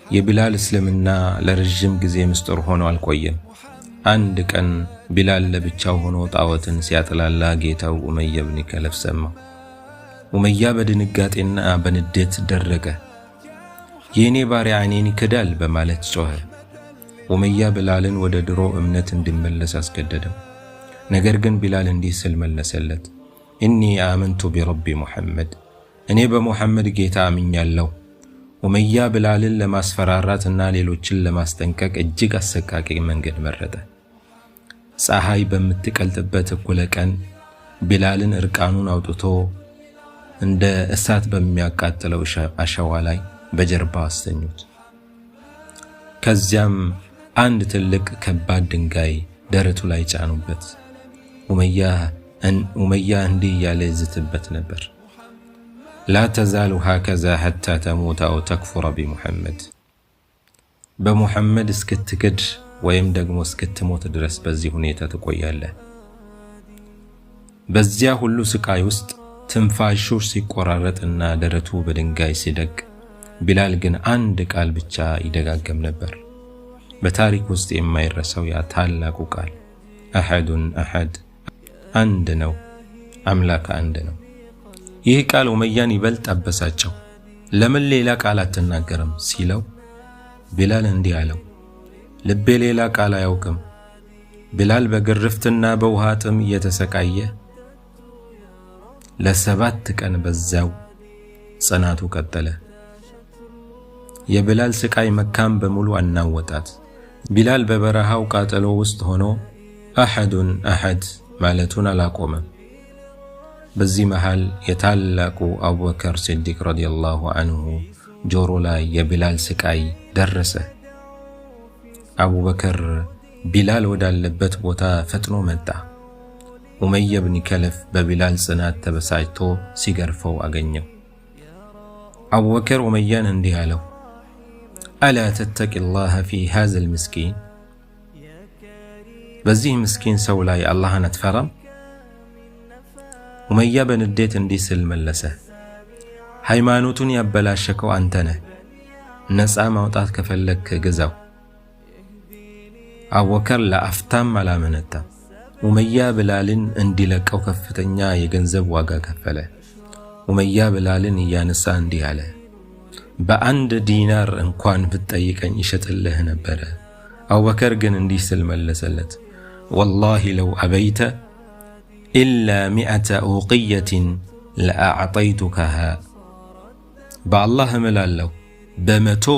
የቢላል እስልምና ለረጅም ጊዜ ምስጢር ሆኖ አልቆየም። አንድ ቀን ቢላል ለብቻው ሆኖ ጣዖትን ሲያጥላላ ጌታው ኡመያ ብን ከለፍ ሰማው። ኡመያ በድንጋጤና በንዴት ደረቀ። የኔ ባሪያ እኔን ይክዳል በማለት ጮኸ። ኡመያ ቢላልን ወደ ድሮ እምነት እንዲመለስ አስገደደው። ነገር ግን ቢላል እንዲህ ሲል መለሰለት፣ ኢኒ አመንቱ ቢረቢ ሙሐመድ፣ እኔ በሙሐመድ ጌታ አምኛለሁ። ኡመያ ቢላልን ለማስፈራራትና ሌሎችን ለማስጠንቀቅ እጅግ አሰቃቂ መንገድ መረጠ። ፀሐይ በምትቀልጥበት እኩለ ቀን ቢላልን እርቃኑን አውጥቶ እንደ እሳት በሚያቃጥለው አሸዋ ላይ በጀርባ አስተኙት። ከዚያም አንድ ትልቅ ከባድ ድንጋይ ደረቱ ላይ ጫኑበት። ኡመያ እንዲህ ያለ ይዝትበት ነበር፣ ላ ተዛሉ ሃከዛ ሐታ ተሙት አው ተክፉረ ቢሙሐመድ፣ በሙሐመድ እስክትክድ ወይም ደግሞ እስክትሞት ድረስ በዚህ ሁኔታ ትቆያለህ። በዚያ ሁሉ ስቃይ ውስጥ ትንፋሹ ሲቆራረጥና ደረቱ በድንጋይ ሲደቅ፣ ቢላል ግን አንድ ቃል ብቻ ይደጋገም ነበር። በታሪክ ውስጥ የማይረሳው ያ ታላቁ ቃል አሐዱን አሐድ፣ አንድ ነው፣ አምላክ አንድ ነው። ይህ ቃል ኡመያን ይበልጥ አበሳጨው። ለምን ሌላ ቃል አትናገርም ሲለው ቢላል እንዲህ አለው፣ ልቤ ሌላ ቃል አያውቅም። ቢላል በግርፍትና በውሃ ጥም እየተሰቃየ ለ7 ቀን በዛው ጽናቱ ቀጠለ። የቢላል ስቃይ መካም በሙሉ አናወጣት። ቢላል በበረሃው ቃጠሎ ውስጥ ሆኖ አሐዱን አሐድ ማለቱን አላቆመም። በዚህ መሃል የታላቁ አቡበከር ሲዲቅ ረዲየላሁ ዐንሁ ጆሮ ላይ የቢላል ስቃይ ደረሰ። አቡበከር ቢላል ወዳለበት ቦታ ፈጥኖ መጣ። ኡመያ ብን ከለፍ በቢላል ጽናት ተበሳጭቶ ሲገርፈው አገኘው። አቡበከር ኡመያን እንዲህ አለው፣ አላ ተተቂላህ ፊ ሃዘል ምስኪን፣ በዚህ ምስኪን ሰው ላይ አላህን አትፈራም? ኡመያ በንዴት እንዲህ ሲል መለሰ፣ ሃይማኖቱን ያበላሸከው አንተ ነህ። ነፃ ማውጣት ከፈለክ ግዛው። አቡበከር ለአፍታም አላመነታም። ኡመያ ቢላልን እንዲለቀው ከፍተኛ የገንዘብ ዋጋ ከፈለ። ኡመያ ቢላልን እያነሳ እንዲህ አለ፣ በአንድ ዲናር እንኳን ብትጠይቀኝ ይሸጥልህ ነበረ። አቡበከር ግን እንዲህ ሲል መለሰለት፣ ወላሂ ለው አበይተ ኢላ 100 ኡቅየትን ለአዕጠይቱከሃ፣ በአላህ እምላለሁ በ100